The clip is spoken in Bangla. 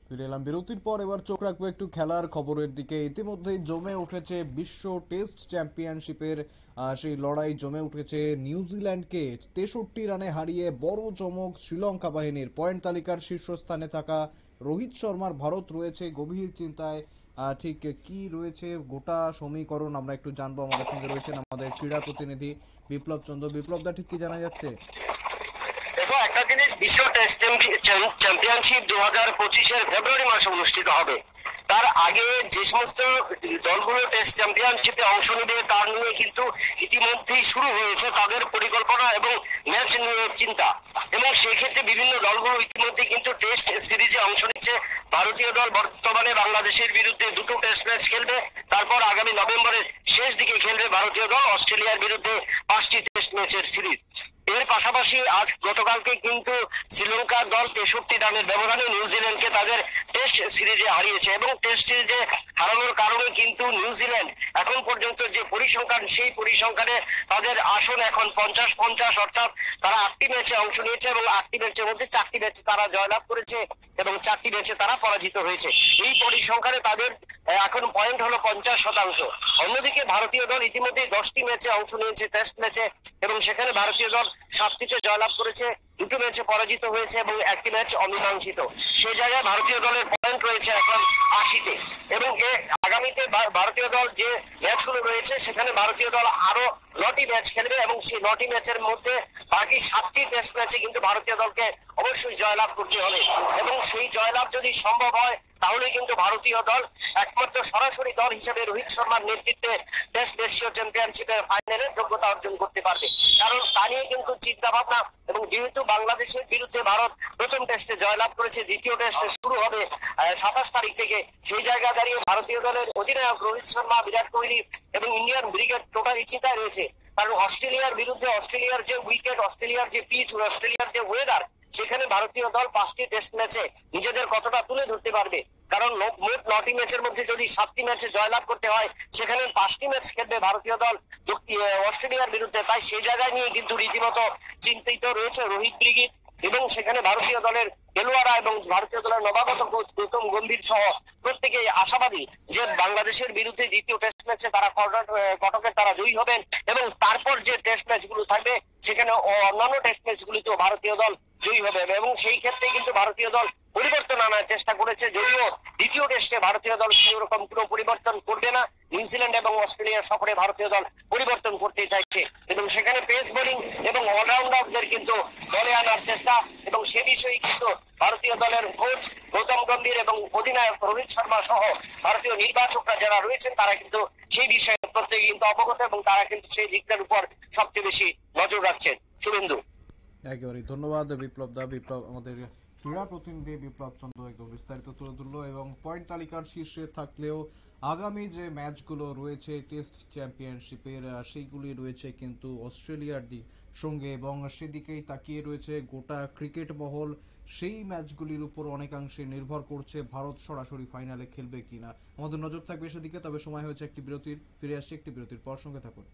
ফিরে এলাম বিরতির পর। এবার চোখ রাখবো একটু খেলার খবরের দিকে। ইতিমধ্যেই জমে উঠেছে বিশ্ব টেস্ট চ্যাম্পিয়নশিপের সেই লড়াই জমে উঠেছে। নিউজিল্যান্ডকে 63 রানে হারিয়ে বড় চমক শ্রীলঙ্কা বাহিনীর। পয়েন্ট তালিকার শীর্ষস্থানে থাকা রোহিত শর্মার ভারত রয়েছে গভীর চিন্তায়। ঠিক কি রয়েছে গোটা সমীকরণ আমরা একটু জানবো। আমাদের সঙ্গে রয়েছেন আমাদের ক্রীড়া প্রতিনিধি বিপ্লব চন্দ্র। বিপ্লব দা, ঠিক কি জানা যাচ্ছে? দেখো, একটা জিনিস, বিশ্ব টেস্ট চ্যাম্পিয়নশিপ 2025-এর ফেব্রুয়ারি মাসে অনুষ্ঠিত হবে। তার আগে যে সমস্ত দলগুলো টেস্ট চ্যাম্পিয়নশিপে অংশ নেবে তার নিয়ে কিন্তু ইতিমধ্যেই শুরু হয়েছে তাদের পরিকল্পনা এবং ম্যাচ নিয়ে চিন্তা। এবং সেক্ষেত্রে বিভিন্ন দলগুলো ইতিমধ্যে কিন্তু টেস্ট সিরিজে অংশ নিচ্ছে। ভারতীয় দল বর্তমানে বাংলাদেশের বিরুদ্ধে দুটো টেস্ট ম্যাচ খেলবে, তারপর আগামী নভেম্বরের শেষ দিকে খেলবে ভারতীয় দল অস্ট্রেলিয়ার বিরুদ্ধে 5টি টেস্ট ম্যাচের সিরিজ। এর পাশাপাশি গতকালকে কিন্তু শ্রীলঙ্কার দল 63 রানের ব্যবধানে নিউজিল্যান্ডকে তাদের টেস্ট সিরিজে হারিয়েছে। এবং টেস্ট সিরিজে হারানোর কারণে কিন্তু নিউজিল্যান্ড এখন পর্যন্ত যে পরিসংখ্যান, সেই পরিসংখ্যানে তাদের আসন এখন 50-50, অর্থাৎ তারা 8টি ম্যাচে অংশ নিয়েছে এবং 8টি ম্যাচের মধ্যে 4টি ম্যাচে তারা জয়লাভ করেছে এবং 4টি ম্যাচে তারা পরাজিত হয়েছে। এই পরিসংখ্যানে তাদের এখন পয়েন্ট হলো 50%। অন্যদিকে ভারতীয় দল ইতিমধ্যে 10টি ম্যাচে অংশ নিয়েছে টেস্ট ম্যাচে, এবং সেখানে ভারতীয় দল 7টিতে জয়লাভ করেছে, 2টি ম্যাচে পরাজিত হয়েছে এবং 1টি ম্যাচ অমীমাংসিত। সেই জায়গায় ভারতীয় দলের পয়েন্ট রয়েছে এখন 80তে। এবং আগামীতে ভারতীয় দল যে ম্যাচগুলো রয়েছে সেখানে ভারতীয় দল আরো 9টি ম্যাচ খেলবে এবং সেই 9টি ম্যাচের মধ্যে বাকি 7টি টেস্ট ম্যাচে কিন্তু ভারতীয় দলকে অবশ্যই জয়লাভ করতে হবে। এবং সেই জয়লাভ যদি সম্ভব হয় তাহলে কিন্তু ভারতীয় দল একমাত্র সরাসরি দল হিসেবে রোহিত শর্মার নেতৃত্বে টেস্ট এশীয় চ্যাম্পিয়নশিপের ফাইনালে যোগ্যতা অর্জন করতে পারবে। কারণ তা নিয়ে কিন্তু চিন্তা ভাবনা, এবং যেহেতু বাংলাদেশের বিরুদ্ধে ভারত প্রথম টেস্টে জয়লাভ করেছে, দ্বিতীয় টেস্টে শুরু হবে 27 তারিখ থেকে, সেই জায়গা দাঁড়িয়ে ভারতীয় দলের অধিনায়ক রোহিত শর্মা, বিরাট কোহলি এবং ইন্ডিয়ান ব্রিগেড টোটালি চিন্তায় রয়েছে। কারণ অস্ট্রেলিয়ার বিরুদ্ধে অস্ট্রেলিয়ার যে উইকেট, অস্ট্রেলিয়ার যে পিচ, অস্ট্রেলিয়ার যে ওয়েদার, সেখানে ভারতীয় দল 5টি টেস্ট ম্যাচে নিজেদের কতটা তুলে ধরতে পারবে। কারণ মোট 9টি ম্যাচের মধ্যে যদি 7টি ম্যাচে জয়লাভ করতে হয়, সেখানে 5টি ম্যাচ খেলবে ভারতীয় দল অস্ট্রেলিয়ার বিরুদ্ধে। তাই সেই জায়গায় নিয়ে কিন্তু রীতিমতো চিন্তিত রয়েছে রোহিত ব্রিগেড। এবং সেখানে ভারতীয় দলের খেলোয়াড়রা এবং ভারতীয় দলের নবাগত কোচ গৌতম গম্ভীর সহ প্রত্যেকেই আশাবাদী যে বাংলাদেশের বিরুদ্ধে দ্বিতীয় টেস্ট ম্যাচে তারা কটকে তারা জয়ী হবেন, এবং তারপর যে টেস্ট ম্যাচগুলো থাকবে সেখানে অন্যান্য টেস্ট ম্যাচগুলিতেও ভারতীয় দল জয়ী হবে। এবং সেই ক্ষেত্রে কিন্তু ভারতীয় দল পরিবর্তন আনার চেষ্টা করেছে, যদিও দ্বিতীয় টেস্টে ভারতীয় দল সেরকম কোনো পরিবর্তন করবে না। নিউজিল্যান্ড এবং অস্ট্রেলিয়া সফরে ভারতীয় দল পরিবর্তন করতে চাইছে, এবং সেখানে পেস বোলিং এবং অলরাউন্ডারদের কিন্তু দলে আনার চেষ্টা, এবং সে বিষয়ে কিন্তু ভারতীয় দলের কোচ গৌতম গম্ভীর এবং অধিনায়ক রোহিত শর্মা সহ ভারতীয় নির্বাচকরা যারা রয়েছেন তারা কিন্তু সেই বিষয়ে প্রত্যেকে কিন্তু অবগত, এবং তারা কিন্তু সেই দিকটার উপর সবচেয়ে বেশি নজর রাখছেন। শুভেন্দু। একেবারেই ধন্যবাদ বিপ্লব দা। বিপ্লব আমাদের ক্রীড়া প্রতিনিধি বিপ্লব চন্দ্র একদম বিস্তারিত তুলে ধরলো। এবং পয়েন্ট তালিকার শীর্ষে থাকলেও আগামী যে ম্যাচগুলো রয়েছে টেস্ট চ্যাম্পিয়নশিপের, সেইগুলি রয়েছে কিন্তু অস্ট্রেলিয়ার সঙ্গে, এবং সেদিকেই তাকিয়ে রয়েছে গোটা ক্রিকেট মহল। সেই ম্যাচগুলির উপর অনেকাংশে নির্ভর করছে ভারত সরাসরি ফাইনালে খেলবে কিনা। আমাদের নজর থাকবে সেদিকে। তবে সময় হয়েছে একটি বিরতির, ফিরে আসছে একটি বিরতির পর, সঙ্গে থাকুন।